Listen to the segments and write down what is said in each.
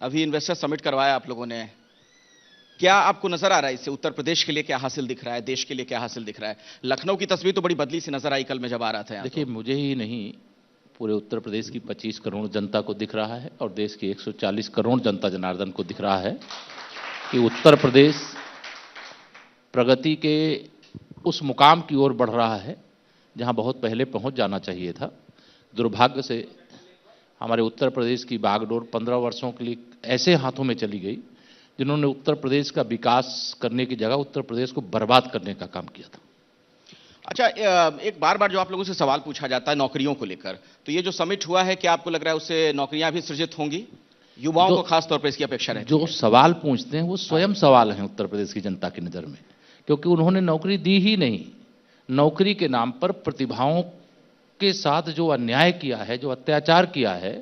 अभी investor summit करवाया आप लोगों ने। क्या आपको नजर आ रहा है इससे उत्तर प्रदेश के लिए क्या हासिल दिख रहा है, देश के लिए क्या हासिल दिख रहा है? लखनऊ की तस्वीर तो बड़ी बदली सी नजर आई कल मैं जब आ रहा था यहाँ। देखिए, मुझे ही नहीं, पूरे उत्तर प्रदेश की 25 करोड़ जनता को दिख रहा है और देश की 140 करोड़ जनता जनार्दन को दिख रहा है कि उत्तर प्रदेश प्रगति के उस मुकाम की ओर बढ़ रहा है जहां बहुत पहले पहुंच जाना चाहिए था। दुर्भाग्य से हमारे उत्तर प्रदेश की बागडोर 15 वर्षों के लिए ऐसे हाथों में चली गई जिन्होंने उत्तर प्रदेश का विकास करने की जगह उत्तर प्रदेश को बर्बाद करने का काम किया था। अच्छा, एक बार बार जो आप लोगों से सवाल पूछा जाता है नौकरियों को लेकर, तो ये जो समिट हुआ है क्या आपको लग रहा है उससे नौकरियां भी सृजित होंगी? युवाओं को खास तौर पर इसकी अपेक्षा रहती है। जो सवाल पूछते हैं वो स्वयं सवाल हैं उत्तर प्रदेश की जनता की नज़र में, क्योंकि उन्होंने नौकरी दी ही नहीं। नौकरी के नाम पर प्रतिभाओं के साथ जो अन्याय किया है, जो अत्याचार किया है।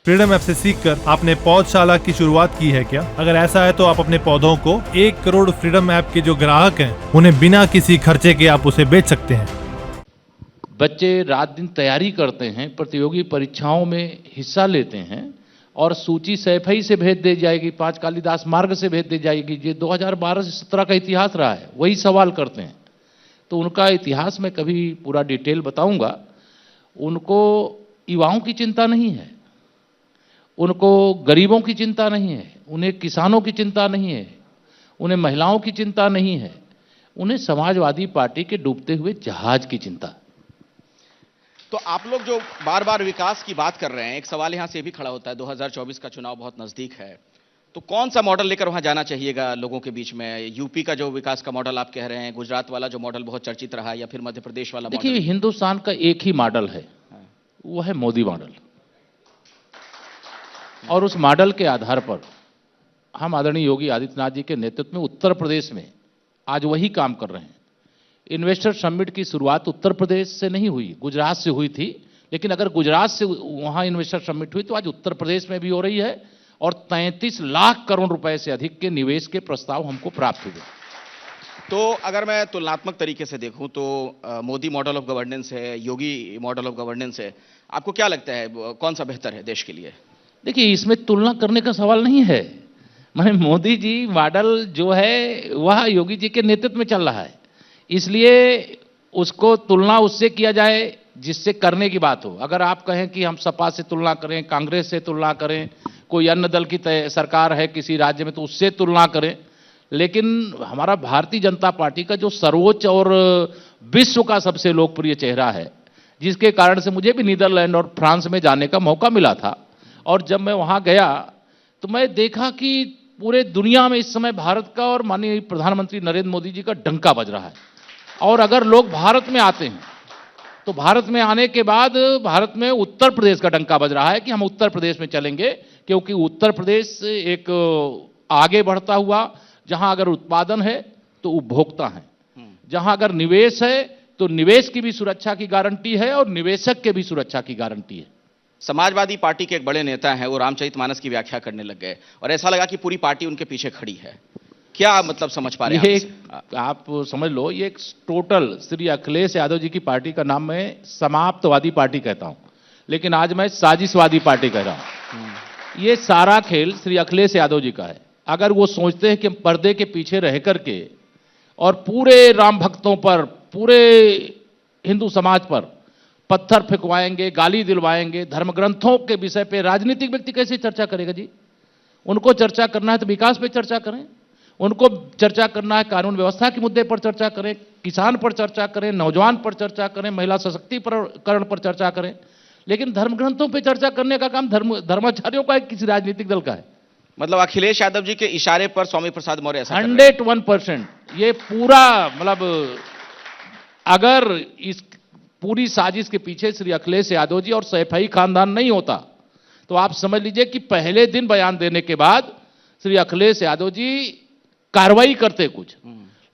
फ्रीडम ऐप से सीखकर आपने पौधशाला की शुरुआत की है क्या? अगर ऐसा है तो आप अपने पौधों को 1 करोड़ फ्रीडम ऐप के जो ग्राहक हैं उन्हें बिना किसी खर्चे के आप उसे बेच सकते हैं। बच्चे रात दिन तैयारी करते हैं, प्रतियोगी परीक्षाओं में हिस्सा लेते हैं और सूची सैफई से भेज दी जाएगी, 5 कालिदास मार्ग से भेज दी जाएगी। ये 2012 से 17 का इतिहास रहा है, वही सवाल करते हैं। तो उनका इतिहास में कभी पूरा डिटेल बताऊंगा। उनको युवाओं की चिंता नहीं है, उनको गरीबों की चिंता नहीं है, उन्हें किसानों की चिंता नहीं है, उन्हें महिलाओं की चिंता नहीं है, उन्हें समाजवादी पार्टी के डूबते हुए जहाज की चिंता। तो आप लोग जो बार बार विकास की बात कर रहे हैं, एक सवाल यहां से भी खड़ा होता है, 2024 का चुनाव बहुत नजदीक है, तो कौन सा मॉडल लेकर वहां जाना चाहिएगा लोगों के बीच में? यूपी का जो विकास का मॉडल आप कह रहे हैं, गुजरात वाला जो मॉडल बहुत चर्चित रहा, या फिर मध्य प्रदेश वाला मॉडल? देखिए, हिंदुस्तान का एक ही मॉडल है, वो है मोदी मॉडल। और उस मॉडल के आधार पर हम आदरणीय योगी आदित्यनाथ जी के नेतृत्व में उत्तर प्रदेश में आज वही काम कर रहे हैं। इन्वेस्टर समिट की शुरुआत उत्तर प्रदेश से नहीं हुई, गुजरात से हुई थी। लेकिन अगर गुजरात से वहां इन्वेस्टर समिट हुई तो आज उत्तर प्रदेश में भी हो रही है और 33 लाख करोड़ रुपए से अधिक के निवेश के प्रस्ताव हमको प्राप्त हुए। तो अगर मैं तुलनात्मक तरीके से देखूं तो मोदी मॉडल ऑफ गवर्नेंस है, योगी मॉडल ऑफ गवर्नेंस है, आपको क्या लगता है कौन सा बेहतर है देश के लिए? देखिए, इसमें तुलना करने का सवाल नहीं है। मैं मोदी जी मॉडल जो है वह योगी जी के नेतृत्व में चल रहा है, इसलिए उसको तुलना उससे किया जाए जिससे करने की बात हो। अगर आप कहें कि हम सपा से तुलना करें, कांग्रेस से तुलना करें, कोई अन्य दल की सरकार है किसी राज्य में तो उससे तुलना करें, लेकिन हमारा भारतीय जनता पार्टी का जो सर्वोच्च और विश्व का सबसे लोकप्रिय चेहरा है, जिसके कारण से मुझे भी नीदरलैंड और फ्रांस में जाने का मौका मिला था, और जब मैं वहां गया तो मैं देखा कि पूरे दुनिया में इस समय भारत का और माननीय प्रधानमंत्री नरेंद्र मोदी जी का डंका बज रहा है। और अगर लोग भारत में आते हैं तो भारत में आने के बाद भारत में उत्तर प्रदेश का डंका बज रहा है कि हम उत्तर प्रदेश में चलेंगे, क्योंकि उत्तर प्रदेश एक आगे बढ़ता हुआ, जहां अगर उत्पादन है तो उपभोक्ता है, जहां अगर निवेश है तो निवेश की भी सुरक्षा की गारंटी है और निवेशक के भी सुरक्षा की गारंटी है। समाजवादी पार्टी के एक बड़े नेता हैं, वो रामचरितमानस की व्याख्या करने लग गए और ऐसा लगा कि पूरी पार्टी उनके पीछे खड़ी है। क्या मतलब समझ पा रहे हैं आप समझ लो, ये एक टोटल श्री अखिलेश यादव जी की पार्टी का नाम मैं समाप्तवादी पार्टी कहता हूं, लेकिन आज मैं साजिशवादी पार्टी कह रहा हूं। ये सारा खेल श्री अखिलेश यादव जी का है। अगर वो सोचते हैं कि हम पर्दे के पीछे रह करके और पूरे राम भक्तों पर, पूरे हिंदू समाज पर पत्थर फेंकवाएंगे, गाली दिलवाएंगे, धर्म ग्रंथों के विषय पे राजनीतिक व्यक्ति कैसे चर्चा करेगा जी? उनको चर्चा करना है तो विकास पे चर्चा करें, उनको चर्चा करना है कानून व्यवस्था के मुद्दे पर चर्चा करें, किसान पर चर्चा करें, नौजवान पर चर्चा करें, महिला सशक्तिकरण पर चर्चा करें। लेकिन धर्म ग्रंथों पर चर्चा करने का काम धर्माचार्यों का है, किसी राजनीतिक दल का है। मतलब अखिलेश यादव जी के इशारे पर स्वामी प्रसाद मौर्य ऐसा 101% ये पूरा, मतलब अगर इस पूरी साजिश के पीछे श्री अखिलेश यादव जी और सैफई खानदान नहीं होता तो आप समझ लीजिए कि पहले दिन बयान देने के बाद श्री अखिलेश यादव जी कार्रवाई करते कुछ,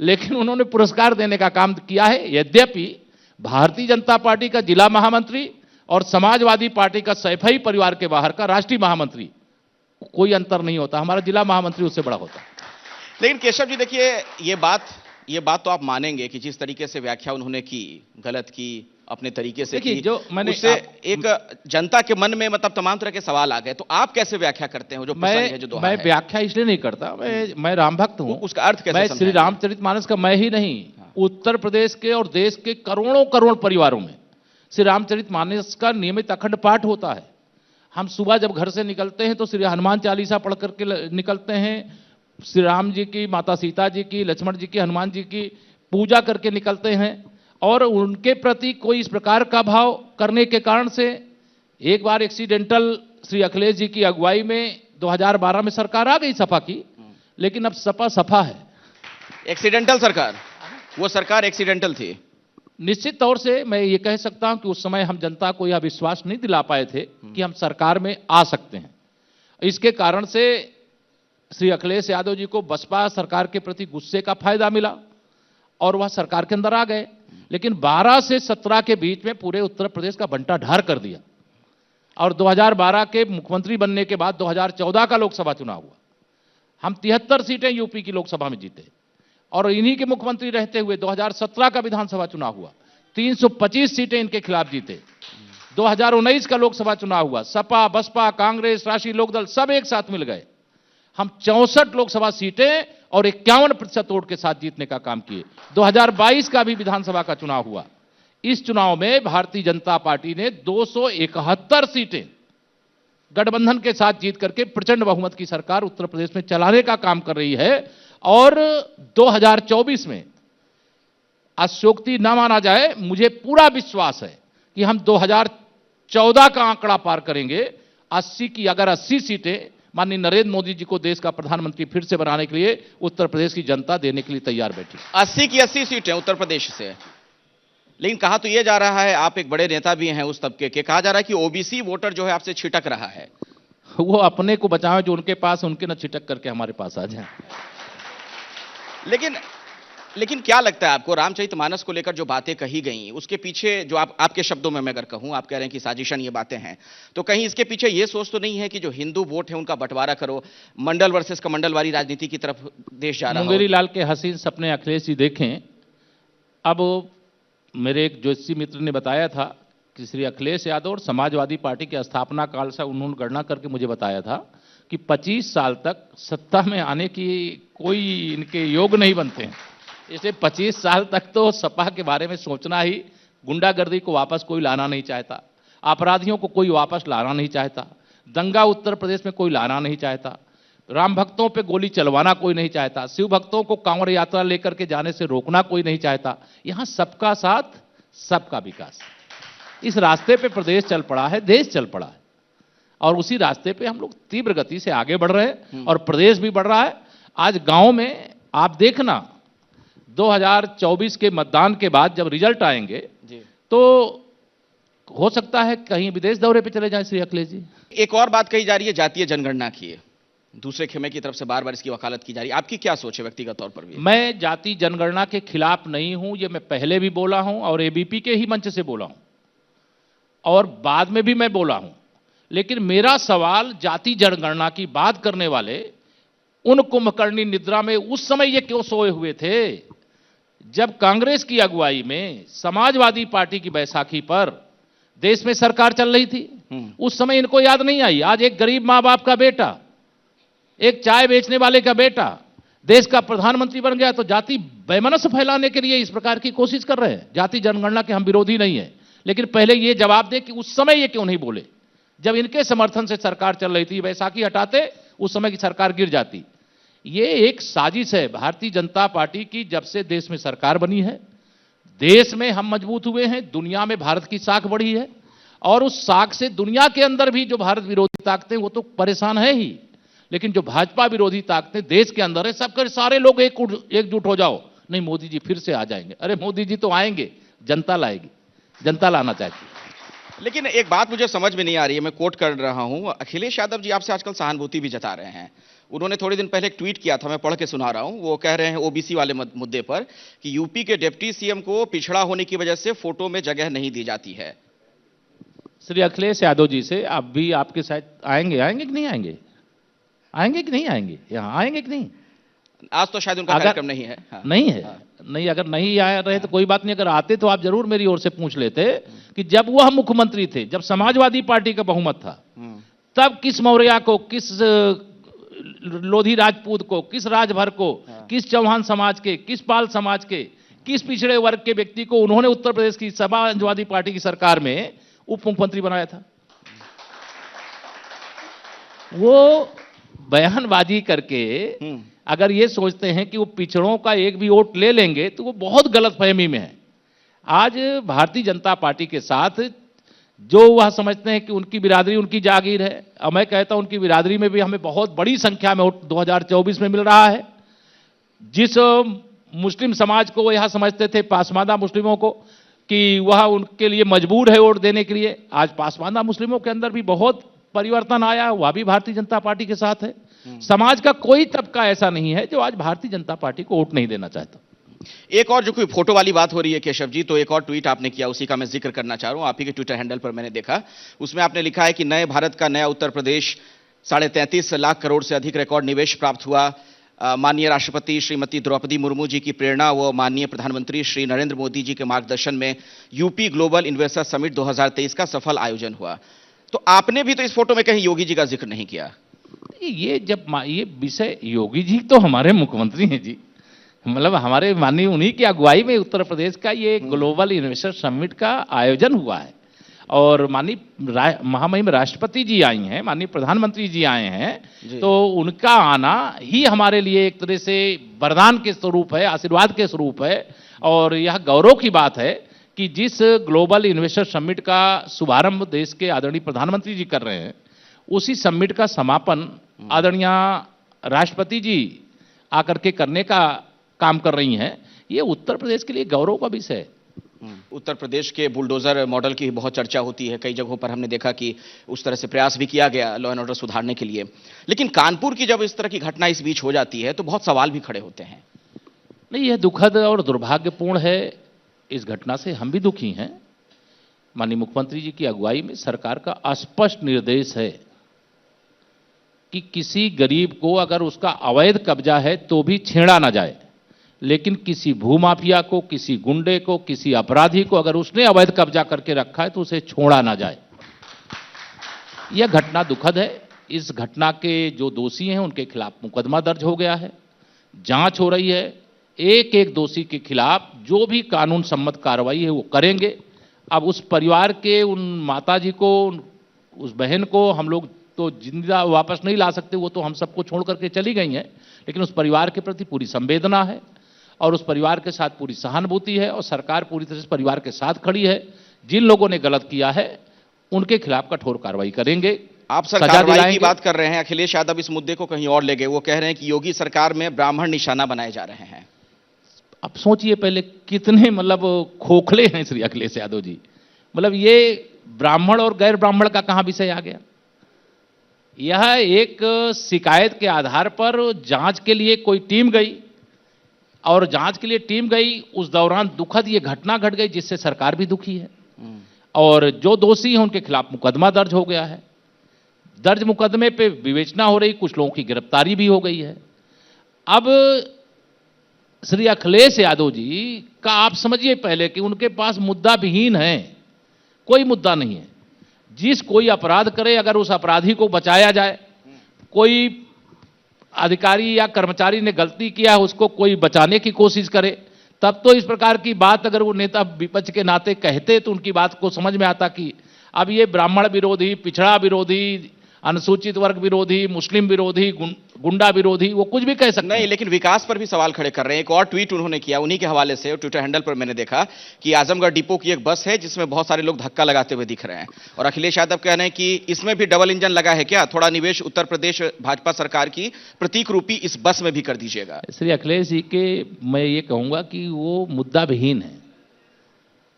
लेकिन उन्होंने पुरस्कार देने का काम किया है। यद्यपि भारतीय जनता पार्टी का जिला महामंत्री और समाजवादी पार्टी का सैफई परिवार के बाहर का राष्ट्रीय महामंत्री कोई अंतर नहीं होता, हमारा जिला महामंत्री उससे बड़ा होता। लेकिन केशव जी देखिए, ये बात तो आप मानेंगे कि जिस तरीके से व्याख्या उन्होंने की, गलत की, अपने तरीके से देखिए, की, जो मैंने उससे एक जनता के मन में मतलब तमाम तरह के सवाल आ गए। तो आप कैसे व्याख्या करते हैं वो जो प्रसंग है, जो दोहा मैं है? व्याख्या इसलिए नहीं करता, मैं राम भक्त हूं। उसका अर्थ कैसे मैं श्री समझाएंगे? रामचरितमानस का मैं ही नहीं, उत्तर प्रदेश के और देश के करोड़ों करोड़ परिवारों में श्री रामचरितमानस का नियमित अखंड पाठ होता है। हम सुबह जब घर से निकलते हैं तो श्री हनुमान चालीसा पढ़ करके निकलते हैं। श्री राम जी की, माता सीता जी की, लक्ष्मण जी की, हनुमान जी की पूजा करके निकलते हैं। और उनके प्रति कोई इस प्रकार का भाव करने के कारण से एक बार एक्सीडेंटल श्री अखिलेश जी की अगुवाई में 2012 में सरकार आ गई सपा की, लेकिन अब सपा सफा है। एक्सीडेंटल सरकार, वो सरकार एक्सीडेंटल थी। निश्चित तौर से मैं ये कह सकता हूं कि उस समय हम जनता को यह विश्वास नहीं दिला पाए थे कि हम सरकार में आ सकते हैं। इसके कारण से श्री अखिलेश यादव जी को बसपा सरकार के प्रति गुस्से का फायदा मिला और वह सरकार के अंदर आ गए। लेकिन 12 से 17 के बीच में पूरे उत्तर प्रदेश का बंटा ढार कर दिया और 2012 के मुख्यमंत्री बनने के बाद 2014 का लोकसभा चुनाव हुआ। हम 73 सीटें यूपी की लोकसभा में जीते और इन्हीं के मुख्यमंत्री रहते हुए 2017 का विधानसभा चुनाव हुआ, 325 सीटें इनके खिलाफ जीते। 2019 का लोकसभा चुनाव हुआ, सपा, बसपा, कांग्रेस, राष्ट्रीय लोकदल सब एक साथ मिल गए। हम 64 लोकसभा सीटें और 51% वोट के साथ जीतने का काम किए। 2022 का भी विधानसभा का चुनाव हुआ। इस चुनाव में भारतीय जनता पार्टी ने 271 सीटें गठबंधन के साथ जीत करके प्रचंड बहुमत की सरकार उत्तर प्रदेश में चलाने का काम कर रही है। और 2024 में अशोक्ति न माना जाए, मुझे पूरा विश्वास है कि हम 2014 का आंकड़ा पार करेंगे। 80 की अगर 80 सीटें माननीय नरेंद्र मोदी जी को देश का प्रधानमंत्री फिर से बनाने के लिए उत्तर प्रदेश की जनता देने के लिए तैयार बैठी। 80 की 80 सीटें उत्तर प्रदेश से। लेकिन कहा तो यह जा रहा है, आप एक बड़े नेता भी हैं उस तबके के, कहा जा रहा है कि ओबीसी वोटर जो है आपसे छिटक रहा है। वो अपने को बचावे जो उनके पास, उनके न छिटक करके हमारे पास आ जाए। लेकिन क्या लगता है आपको, रामचरितमानस को लेकर जो बातें कही गई उसके पीछे, जो आपके शब्दों में मैं अगर कहूं, आप कह रहे हैं कि साजिशन ये बातें हैं, तो कहीं इसके पीछे ये सोच तो नहीं है कि जो हिंदू वोट है उनका बंटवारा करो, मंडल वर्सेस कमंडलवारी राजनीति की तरफ देश जा रहा है? मुंगेरी लाल के हसीन सपने अखिलेश जी देखें। अब मेरे एक ज्योतिषी मित्र ने बताया था कि श्री अखिलेश यादव और समाजवादी पार्टी के स्थापना काल से उन्होंने गणना करके मुझे बताया था कि 25 साल तक सत्ता में आने की कोई इनके योग नहीं बनते हैं। इसलिए 25 साल तक तो सपा के बारे में सोचना ही, गुंडागर्दी को वापस कोई लाना नहीं चाहता, अपराधियों को कोई वापस लाना नहीं चाहता, दंगा उत्तर प्रदेश में कोई लाना नहीं चाहता, राम भक्तों पे गोली चलवाना कोई नहीं चाहता, शिव भक्तों को कांवड़ यात्रा लेकर के जाने से रोकना कोई नहीं चाहता। यहां सबका साथ, सबका विकास, इस रास्ते पे प्रदेश चल पड़ा है, देश चल पड़ा है और उसी रास्ते पे हम लोग तीव्र गति से आगे बढ़ रहे हैं और प्रदेश भी बढ़ रहा है। आज गांव में आप देखना, 2024 के मतदान के बाद जब रिजल्ट आएंगे तो हो सकता है कहीं विदेश दौरे पे चले जाएं श्री अखिलेश जी। एक और बात कही जा रही है जातीय जनगणना की, दूसरे खेमे की तरफ से बार बार इसकी वकालत की जा रही है, आपकी क्या सोच है व्यक्तिगत तौर पर भी? मैं जाति जनगणना के खिलाफ नहीं हूं, ये मैं पहले भी बोला हूं और एबीपी के ही मंच से बोला हूं और बाद में भी मैं बोला हूं। लेकिन मेरा सवाल जाति जनगणना की बात करने वाले उन कुंभकर्णी निद्रा में उस समय ये क्यों सोए हुए थे जब कांग्रेस की अगुवाई में समाजवादी पार्टी की बैसाखी पर देश में सरकार चल रही थी? उस समय इनको याद नहीं आई। आज एक गरीब मां बाप का बेटा, एक चाय बेचने वाले का बेटा देश का प्रधानमंत्री बन गया तो जाति वैमनस्य फैलाने के लिए इस प्रकार की कोशिश कर रहे हैं। जाति जनगणना के हम विरोधी नहीं है, लेकिन पहले ये जवाब दे कि उस समय ये क्यों नहीं बोले जब इनके समर्थन से सरकार चल रही थी। बैसाखी हटाते उस समय की सरकार गिर जाती। ये एक साजिश है भारतीय जनता पार्टी की। जब से देश में सरकार बनी है, देश में हम मजबूत हुए हैं, दुनिया में भारत की साख बढ़ी है और उस साख से दुनिया के अंदर भी जो भारत विरोधी ताकतें वो तो परेशान है ही, लेकिन जो भाजपा विरोधी ताकतें देश के अंदर है, सबके सारे लोग एकजुट हो जाओ, नहीं मोदी जी फिर से आ जाएंगे। अरे मोदी जी तो आएंगे, जनता लाएगी, जनता लाना चाहती है। लेकिन एक बात मुझे समझ में नहीं आ रही है, मैं कोट कर रहा हूं, अखिलेश यादव जी आपसे आजकल सहानुभूति भी जता रहे हैं। उन्होंने थोड़े दिन पहले एक ट्वीट किया था, मैं पढ़ के सुना रहा हूं। वो कह रहे हैं ओबीसी वाले मुद्दे पर कि यूपी के डिप्टी सीएम को पिछड़ा होने की वजह से फोटो में जगह नहीं दी जाती है। श्री अखिलेश यादव जी से आप भी आपके साथ आएंगे कि नहीं आएंगे? आएंगे कि नहीं आएंगे? यहां आएंगे कि नहीं? आज तो शायद उनका अगर- कार्यक्रम नहीं है। हाँ। नहीं है, नहीं, अगर नहीं आए रहे तो कोई बात नहीं, अगर आते तो आप जरूर मेरी ओर से पूछ लेते कि जब वह मुख्यमंत्री थे, जब समाजवादी पार्टी का बहुमत था, तब किस मौर्या को, किस लोधी राजपूत को, किस राजभर को, किस चौहान समाज के, किस पाल समाज के, किस पिछड़े वर्ग के व्यक्ति को उन्होंने उत्तर प्रदेश की समाजवादी पार्टी की सरकार में उप मुख्यमंत्री बनाया था। वो बयानबाजी करके अगर ये सोचते हैं कि वो पिछड़ों का एक भी वोट ले लेंगे तो वो बहुत गलतफहमी में है। आज भारतीय जनता पार्टी के साथ जो वह समझते हैं कि उनकी बिरादरी उनकी जागीर है, और मैं कहता हूं उनकी बिरादरी में भी हमें बहुत बड़ी संख्या में वोट 2024 में मिल रहा है। जिस मुस्लिम समाज को वो यह समझते थे, पासमानदा मुस्लिमों को, कि वह उनके लिए मजबूर है वोट देने के लिए, आज पासमानदा मुस्लिमों के अंदर भी बहुत परिवर्तन आया, वह भी भारतीय जनता पार्टी के साथ है। समाज का कोई तबका ऐसा नहीं है जो आज भारतीय जनता पार्टी को वोट नहीं देना चाहता। एक और जो कोई फोटो वाली बात हो रही है केशव जी, तो एक और ट्वीट आपने किया, उसी का मैं जिक्र करना चाह रहा हूं। आप ही के ट्विटर हैंडल पर मैंने देखा, उसमें आपने लिखा है कि नए भारत का नया उत्तर प्रदेश, 33.5 लाख करोड़ से अधिक रिकॉर्ड निवेश प्राप्त हुआ। माननीय राष्ट्रपति श्रीमती द्रौपदी मुर्मू जी की प्रेरणा व माननीय प्रधानमंत्री श्री नरेंद्र मोदी जी के मार्गदर्शन में यूपी ग्लोबल इन्वेस्टर समिट 2023 का सफल आयोजन हुआ। तो आपने भी तो इस फोटो में कहीं योगी जी का जिक्र नहीं किया। ये जब ये विषय, योगी जी तो हमारे मुख्यमंत्री हैं जी, मतलब हमारे माननीय उन्हीं की अगुवाई में उत्तर प्रदेश का ये ग्लोबल इन्वेस्टर समिट का आयोजन हुआ है, और माननीय महामहिम राष्ट्रपति जी आई हैं, माननीय प्रधानमंत्री जी आए हैं, तो उनका आना ही हमारे लिए एक तरह से वरदान के स्वरूप है, आशीर्वाद के स्वरूप है। और यह गौरव की बात है कि जिस ग्लोबल इन्वेस्टर समिट का शुभारंभ देश के आदरणीय प्रधानमंत्री जी कर रहे हैं, उसी समिट का समापन आदरणीय राष्ट्रपति जी आकर के करने का काम कर रही हैं। ये उत्तर प्रदेश के लिए गौरव का विषय है। उत्तर प्रदेश के बुलडोजर मॉडल की बहुत चर्चा होती है, कई जगहों पर हमने देखा कि उस तरह से प्रयास भी किया गया लॉ एंड ऑर्डर सुधारने के लिए, लेकिन कानपुर की जब इस तरह की घटना इस बीच हो जाती है तो बहुत सवाल भी खड़े होते हैं। नहीं, यह दुखद और दुर्भाग्यपूर्ण है। इस घटना से हम भी दुखी हैं। माननीय मुख्यमंत्री जी की अगुवाई में सरकार का स्पष्ट निर्देश है कि किसी गरीब को अगर उसका अवैध कब्जा है तो भी छेड़ा ना जाए, लेकिन किसी भूमाफिया को, किसी गुंडे को, किसी अपराधी को अगर उसने अवैध कब्जा करके रखा है तो उसे छोड़ा ना जाए। यह घटना दुखद है। इस घटना के जो दोषी हैं उनके खिलाफ मुकदमा दर्ज हो गया है, जांच हो रही है। एक एक दोषी के खिलाफ जो भी कानून सम्मत कार्रवाई है वो करेंगे। अब उस परिवार के, उन माताजी को, उस बहन को हम लोग तो जिंदा वापस नहीं ला सकते, वो तो हम सबको छोड़ करके चली गई हैं, लेकिन उस परिवार के प्रति पूरी संवेदना है और उस परिवार के साथ पूरी सहानुभूति है, और सरकार पूरी तरह से परिवार के साथ खड़ी है। जिन लोगों ने गलत किया है उनके खिलाफ कठोर कार्रवाई करेंगे। आप सर कार्रवाई की बात कर रहे हैं, अखिलेश यादव इस मुद्दे को कहीं और ले गए। वो कह रहे हैं कि योगी सरकार में ब्राह्मण निशाना बनाए जा रहे हैं। अब सोचिए पहले कितने मतलब खोखले हैं श्री अखिलेश यादव जी। मतलब ये ब्राह्मण और गैर ब्राह्मण का कहां विषय आ गया। यह एक शिकायत के आधार पर जांच के लिए कोई टीम गई, और जांच के लिए टीम गई, उस दौरान दुखद ये घटना घट गई जिससे सरकार भी दुखी है, और जो दोषी हैं उनके खिलाफ मुकदमा दर्ज हो गया है। दर्ज मुकदमे पे विवेचना हो रही, कुछ लोगों की गिरफ्तारी भी हो गई है। अब श्री अखिलेश यादव जी का आप समझिए पहले कि उनके पास मुद्दा विहीन है, कोई मुद्दा नहीं है। जिस कोई अपराध करे, अगर उस अपराधी को बचाया जाए, कोई अधिकारी या कर्मचारी ने गलती किया है उसको कोई बचाने की कोशिश करे, तब तो इस प्रकार की बात अगर वो नेता विपक्ष के नाते कहते तो उनकी बात को समझ में आता कि अब ये ब्राह्मण विरोधी, पिछड़ा विरोधी, अनुसूचित वर्ग विरोधी, मुस्लिम विरोधी, गुंडा विरोधी, वो कुछ भी कह सकते नहीं, लेकिन विकास पर भी सवाल खड़े कर रहे हैं। एक और ट्वीट उन्होंने किया उन्हीं के हवाले से, ट्विटर हैंडल पर मैंने देखा कि आजमगढ़ डिपो की एक बस है जिसमें बहुत सारे लोग धक्का लगाते हुए दिख रहे हैं, और अखिलेश यादव कह रहे हैं कि इसमें भी डबल इंजन लगा है क्या, थोड़ा निवेश उत्तर प्रदेश भाजपा सरकार की प्रतीक रूपी इस बस में भी कर दीजिएगा। श्री अखिलेश जी के मैं ये कहूंगा कि वो मुद्दा विहीन है।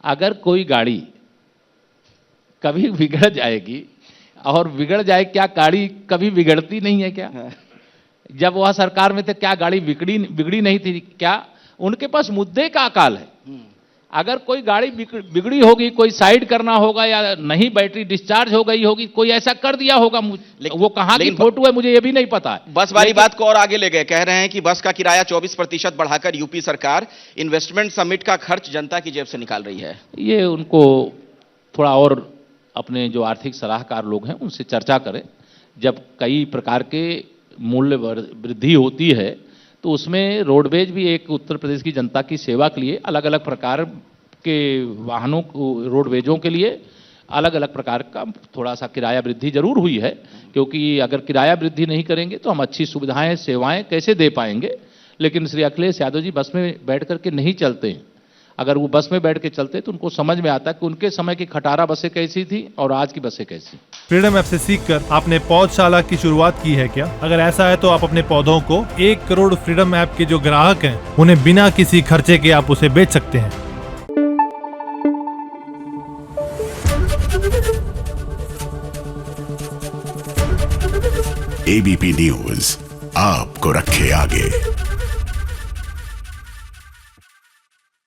अगर कोई गाड़ी कभी बिगड़ जाएगी, और बिगड़ जाए क्या, गाड़ी कभी बिगड़ती नहीं है क्या? जब वह सरकार में थे क्या गाड़ी बिगड़ी नहीं थी क्या? उनके पास मुद्दे का अकाल है। अगर कोई गाड़ी बिगड़ी होगी, कोई साइड करना होगा या नहीं बैटरी डिस्चार्ज हो गई होगी, कोई ऐसा कर दिया होगा, वो कहाँ की फोटो है मुझे ये भी नहीं पता है। बस वाली बात को और आगे ले गए, कह रहे हैं कि बस का किराया 24% बढ़ाकर यूपी सरकार इन्वेस्टमेंट समिट का खर्च जनता की जेब से निकाल रही है। ये उनको थोड़ा और अपने जो आर्थिक सलाहकार लोग हैं उनसे चर्चा करें। जब कई प्रकार के मूल्य वृद्धि होती है तो उसमें रोडवेज भी एक उत्तर प्रदेश की जनता की सेवा के लिए अलग अलग प्रकार के वाहनों को, रोडवेजों के लिए अलग अलग प्रकार का थोड़ा सा किराया वृद्धि जरूर हुई है, क्योंकि अगर किराया वृद्धि नहीं करेंगे तो हम अच्छी सुविधाएं सेवाएं कैसे दे पाएंगे। लेकिन श्री अखिलेश यादव जी बस में बैठ करके नहीं चलते हैं। अगर वो बस में बैठ के चलते तो उनको समझ में आता कि उनके समय की खटारा बसें कैसी थी और आज की बसें कैसी। फ्रीडम ऐप से सीखकर आपने पौधशाला की शुरुआत की है क्या? अगर ऐसा है तो आप अपने पौधों को 1 करोड़ फ्रीडम ऐप के जो ग्राहक हैं उन्हें बिना किसी खर्चे के आप उसे बेच सकते हैं। एबीपी न्यूज आपको रखे आगे।